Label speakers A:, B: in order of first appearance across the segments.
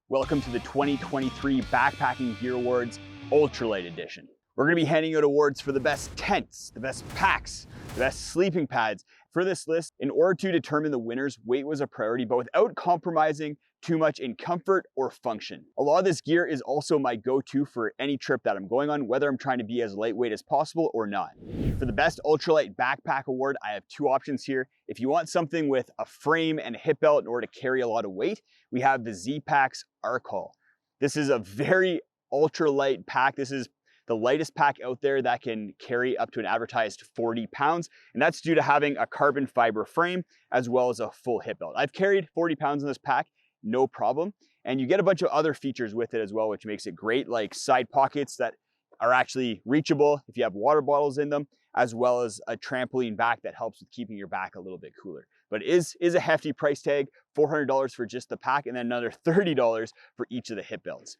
A: Welcome to the 2023 Backpacking Gear Awards Ultralight Edition. We're going to be handing out awards for the best tents, the best packs, the best sleeping pads. For this list, in order to determine the winners, weight was a priority, but without compromising too much in comfort or function. A lot of this gear is also my go-to for any trip that I'm going on, whether I'm trying to be as lightweight as possible or not. For the best ultralight backpack award, I have two options here. If you want something with a frame and a hip belt in order to carry a lot of weight, we have the Z-Pack's Arc Haul. This is a very ultralight pack. This is the lightest pack out there that can carry up to an advertised 40 pounds. And that's due to having a carbon fiber frame as well as a full hip belt. I've carried 40 pounds in this pack, no problem. And you get a bunch of other features with it as well, which makes it great, like side pockets that are actually reachable if you have water bottles in them, as well as a trampoline back that helps with keeping your back a little bit cooler. But it is a hefty price tag, $400 for just the pack, and then another $30 for each of the hip belts.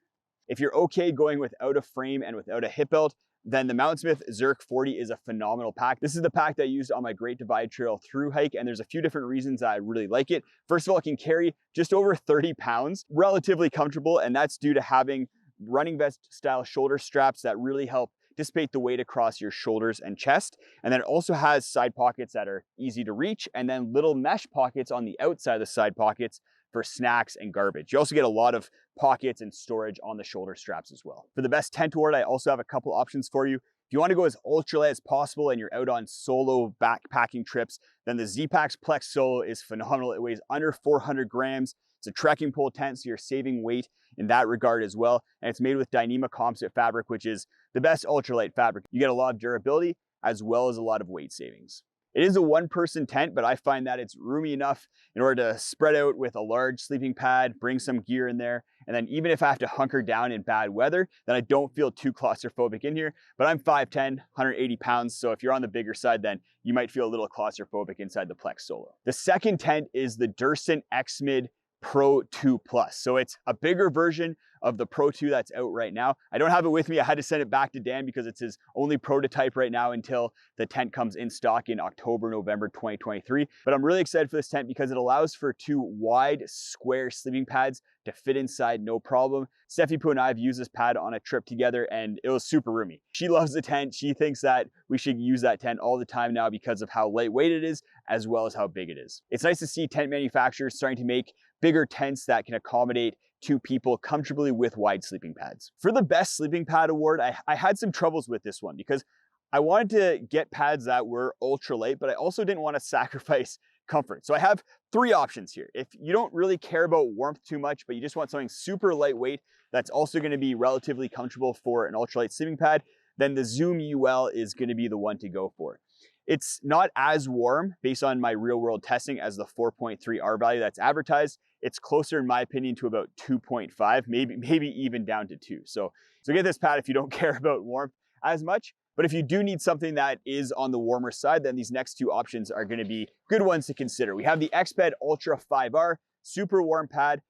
A: If you're okay going without a frame and without a hip belt, then the Mountainsmith Zerk 40 is a phenomenal pack. This is the pack that I used on my Great Divide Trail through hike, and there's a few different reasons I really like it. First of all, it can carry just over 30 pounds, relatively comfortable, and that's due to having running vest style shoulder straps that really help dissipate the weight across your shoulders and chest. And then it also has side pockets that are easy to reach, and then little mesh pockets on the outside of the side pockets for snacks and garbage. You also get a lot of pockets and storage on the shoulder straps as well. For the best tent award, I also have a couple options for you. If you want to go as ultralight as possible and you're out on solo backpacking trips, then the Z-Pack's Plex Solo is phenomenal. It weighs under 400 grams. It's a trekking pole tent, so you're saving weight in that regard as well. And it's made with Dyneema composite fabric, which is the best ultralight fabric. You get a lot of durability as well as a lot of weight savings. It is a one-person tent, but I find that it's roomy enough in order to spread out with a large sleeping pad, bring some gear in there, and then even if I have to hunker down in bad weather, then I don't feel too claustrophobic in here. But I'm 5'10", 180 pounds, so if you're on the bigger side, then you might feel a little claustrophobic inside the Plex Solo. The second tent is the Durson X-Mid Pro 2 Plus. So it's a bigger version of the Pro 2 that's out right now. I don't have it with me. I had to send it back to Dan because it's his only prototype right now until the tent comes in stock in October, November 2023. But I'm really excited for this tent because it allows for two wide square sleeping pads to fit inside no problem. Steffi Poo and I have used this pad on a trip together and it was super roomy. She loves the tent. She thinks that we should use that tent all the time now because of how lightweight it is as well as how big it is. It's nice to see tent manufacturers starting to make bigger tents that can accommodate two people comfortably with wide sleeping pads. For the best sleeping pad award, I had some troubles with this one because I wanted to get pads that were ultralight, but I also didn't want to sacrifice comfort. So I have three options here. If you don't really care about warmth too much, but you just want something super lightweight that's also going to be relatively comfortable for an ultralight sleeping pad, then the Zoom UL is going to be the one to go for. It's not as warm based on my real world testing as the 4.3 R value that's advertised. It's closer, in my opinion, to about 2.5, maybe even down to 2. So get this pad if you don't care about warmth as much. But if you do need something that is on the warmer side, then these next two options are going to be good ones to consider. We have the Xped Ultra 5R, super warm pad,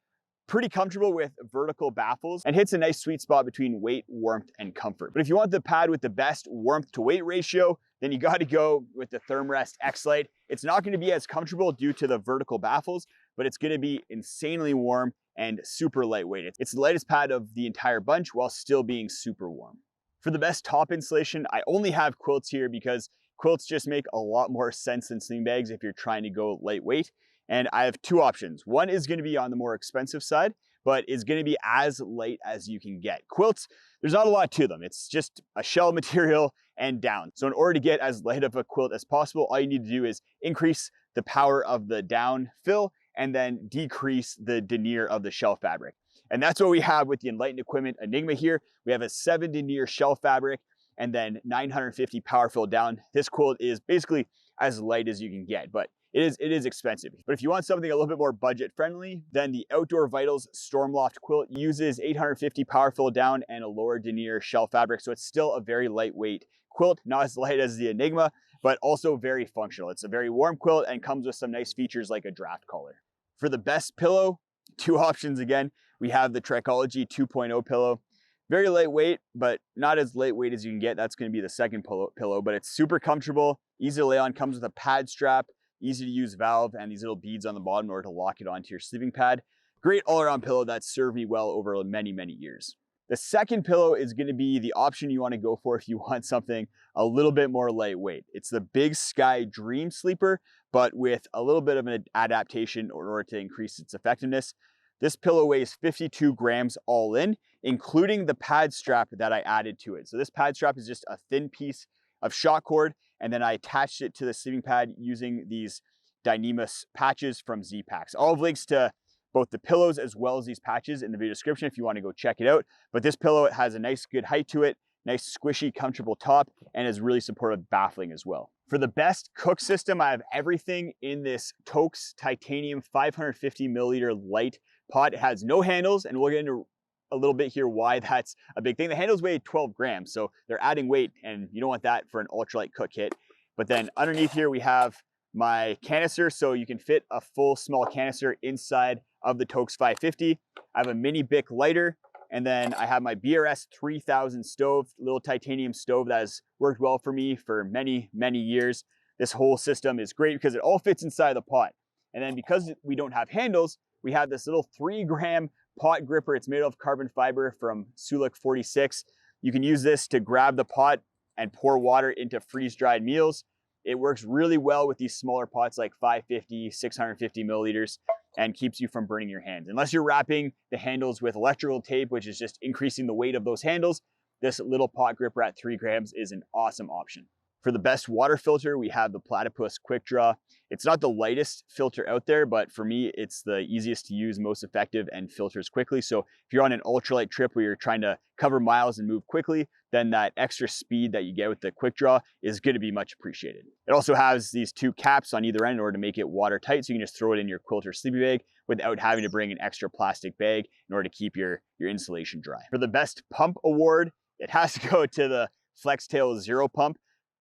A: pretty comfortable with vertical baffles and hits a nice sweet spot between weight, warmth, and comfort. But if you want the pad with the best warmth to weight ratio, then you got to go with the Thermarest X-Lite. It's not going to be as comfortable due to the vertical baffles, but it's going to be insanely warm and super lightweight. It's the lightest pad of the entire bunch while still being super warm. For the best top insulation, I only have quilts here because quilts just make a lot more sense than sling bags if you're trying to go lightweight. And I have two options. One is going to be on the more expensive side, but is going to be as light as you can get. Quilts, there's not a lot to them. It's just a shell material and down. So in order to get as light of a quilt as possible, all you need to do is increase the power of the down fill and then decrease the denier of the shell fabric. And that's what we have with the Enlightened Equipment Enigma here. We have a 7 denier shell fabric and then 950 power fill down. This quilt is basically as light as you can get, but it is expensive. But if you want something a little bit more budget friendly, then the Outdoor Vitals Stormloft quilt uses 850 power fill down and a lower denier shell fabric. So it's still a very lightweight quilt, not as light as the Enigma, but also very functional. It's a very warm quilt and comes with some nice features like a draft collar. For the best pillow, two options again. We have the Trekology 2.0 pillow. Very lightweight, but not as lightweight as you can get. That's going to be the second pillow, but it's super comfortable, easy to lay on, comes with a pad strap, easy to use valve, and these little beads on the bottom in order to lock it onto your sleeping pad. Great all-around pillow that's served me well over many, many years. The second pillow is going to be the option you want to go for if you want something a little bit more lightweight. It's the Big Sky Dream Sleeper, but with a little bit of an adaptation in order to increase its effectiveness. This pillow weighs 52 grams all in, including the pad strap that I added to it. So this pad strap is just a thin piece of shot cord, and then I attached it to the sleeping pad using these Dyneema patches from Z-Packs. All of links to both the pillows as well as these patches in the video description if you want to go check it out. But this pillow has a nice good height to it, nice squishy, comfortable top, and is really supportive baffling as well. For the best cook system, I have everything in this Tokes titanium 550 milliliter light pot. It has no handles, and we'll get into a little bit here why that's a big thing. The handles weigh 12 grams, so they're adding weight, and you don't want that for an ultralight cook kit. But then underneath here, we have my canister, so you can fit a full small canister inside of the Tokes 550. I have a mini Bic lighter, and then I have my BRS 3000 stove, little titanium stove that has worked well for me for many, many years. This whole system is great because it all fits inside the pot. And then because we don't have handles, we have this little 3-gram pot gripper. It's made of carbon fiber from Sulik 46. You can use this to grab the pot and pour water into freeze-dried meals. It works really well with these smaller pots like 550, 650 milliliters and keeps you from burning your hands. Unless you're wrapping the handles with electrical tape, which is just increasing the weight of those handles, this little pot gripper at 3 grams is an awesome option. For the best water filter, we have the Platypus Quick Draw. It's not the lightest filter out there, but for me, it's the easiest to use, most effective, and filters quickly. So if you're on an ultralight trip where you're trying to cover miles and move quickly, then that extra speed that you get with the Quick Draw is going to be much appreciated. It also has these 2 caps on either end in order to make it watertight, so you can just throw it in your quilt or sleeping bag without having to bring an extra plastic bag in order to keep your insulation dry. For the best pump award, it has to go to the FlexTail Zero Pump.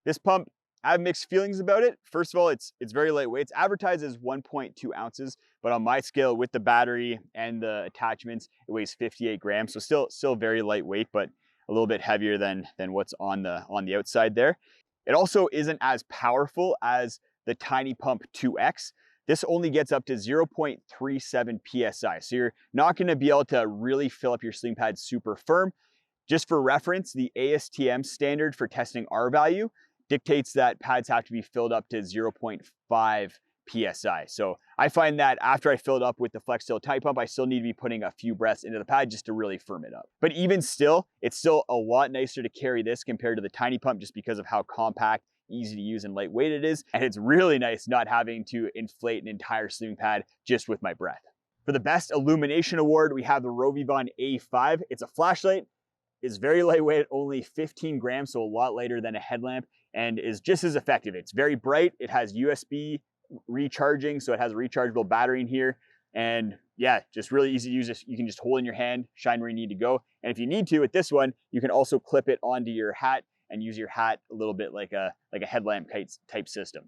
A: This pump, I have mixed feelings about it. First of all, it's very lightweight. It's advertised as 1.2 ounces, but on my scale with the battery and the attachments, it weighs 58 grams. So still very lightweight, but a little bit heavier than what's on the outside there. It also isn't as powerful as the Tiny Pump 2X. This only gets up to 0.37 PSI. So you're not gonna be able to really fill up your sleeping pad super firm. Just for reference, the ASTM standard for testing R value dictates that pads have to be filled up to 0.5 PSI. So I find that after I fill it up with the FlexTail Tiny Pump, I still need to be putting a few breaths into the pad just to really firm it up. But even still, it's still a lot nicer to carry this compared to the Tiny Pump just because of how compact, easy to use, and lightweight it is. And it's really nice not having to inflate an entire sleeping pad just with my breath. For the best illumination award, we have the Rovivon A5. It's a flashlight. It's very lightweight, only 15 grams, so a lot lighter than a headlamp, and is just as effective. It's very bright. It has USB recharging, so it has a rechargeable battery in here. And yeah, just really easy to use. You can just hold in your hand, shine where you need to go. And if you need to, with this one, you can also clip it onto your hat and use your hat a little bit like a headlamp type system.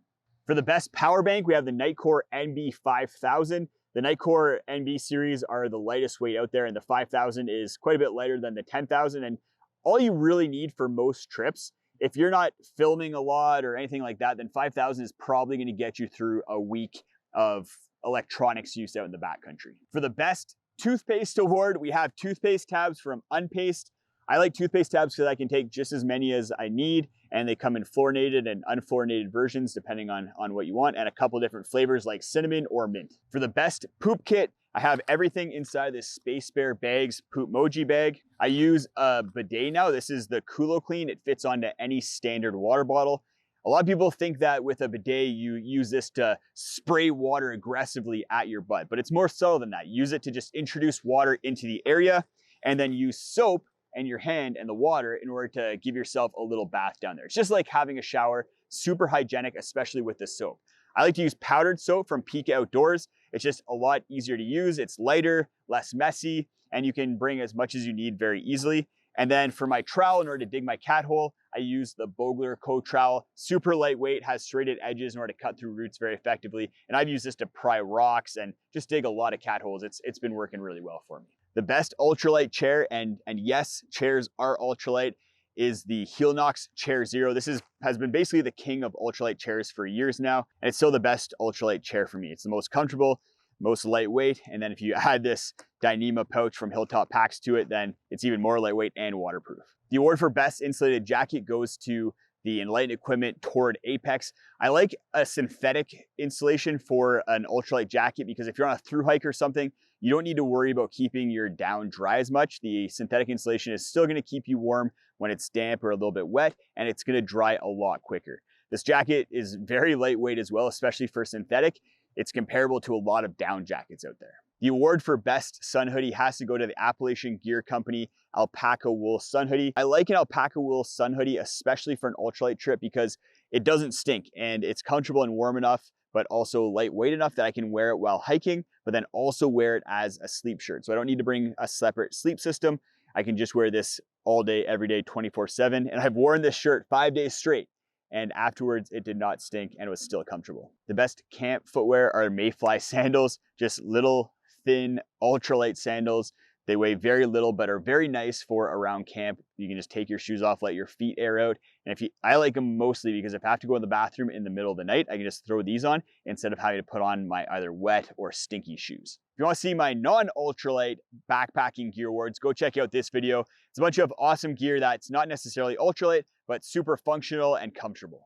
A: For the best power bank, we have the Nitecore NB5000. The Nitecore NB series are the lightest weight out there, and the 5000 is quite a bit lighter than the 10,000. And all you really need for most trips, if you're not filming a lot or anything like that, then 5000 is probably going to get you through a week of electronics use out in the backcountry. For the best toothpaste award, we have toothpaste tabs from Unpaste. I like toothpaste tabs because I can take just as many as I need, and they come in fluorinated and unfluorinated versions depending on what you want, and a couple different flavors like cinnamon or mint. For the best poop kit, I have everything inside this Space Bear Bags Poopmoji bag. I use a bidet now. This is the Kulo Clean. It fits onto any standard water bottle. A lot of people think that with a bidet, you use this to spray water aggressively at your butt, but it's more subtle than that. Use it to just introduce water into the area, and then use soap and your hand and the water in order to give yourself a little bath down there. It's just like having a shower, super hygienic, especially with the soap. I like to use powdered soap from Peak Outdoors. It's just a lot easier to use. It's lighter, less messy, and you can bring as much as you need very easily. And then for my trowel, in order to dig my cat hole, I use the Bogler Co trowel. Super lightweight, has serrated edges in order to cut through roots very effectively. And I've used this to pry rocks and just dig a lot of cat holes. It's been working really well for me. The best ultralight chair, and yes, chairs are ultralight, is the Helinox Chair Zero. This has been basically the king of ultralight chairs for years now, and it's still the best ultralight chair for me. It's the most comfortable, most lightweight. And then if you add this Dyneema pouch from Hilltop Packs to it, then it's even more lightweight and waterproof. The award for best insulated jacket goes to the Enlighten Equipment Torrid Apex. I like a synthetic insulation for an ultralight jacket because if you're on a thru hike or something, you don't need to worry about keeping your down dry as much. The synthetic insulation is still gonna keep you warm when it's damp or a little bit wet, and it's gonna dry a lot quicker. This jacket is very lightweight as well, especially for synthetic. It's comparable to a lot of down jackets out there. The award for best sun hoodie has to go to the Appalachian Gear Company Alpaca Wool Sun Hoodie. I like an alpaca wool sun hoodie, especially for an ultralight trip because it doesn't stink and it's comfortable and warm enough, but also lightweight enough that I can wear it while hiking, but then also wear it as a sleep shirt. So I don't need to bring a separate sleep system. I can just wear this all day, every day, 24/7. And I've worn this shirt 5 days straight. And afterwards it did not stink and was still comfortable. The best camp footwear are Mayfly sandals, just little thin ultralight sandals. They weigh very little but are very nice for around camp. You can just take your shoes off, let your feet air out. And I like them mostly because if I have to go in the bathroom in the middle of the night, I can just throw these on instead of having to put on my either wet or stinky shoes. If you want to see my non-ultralight backpacking gear awards, go check out this video. It's a bunch of awesome gear that's not necessarily ultralight, but super functional and comfortable.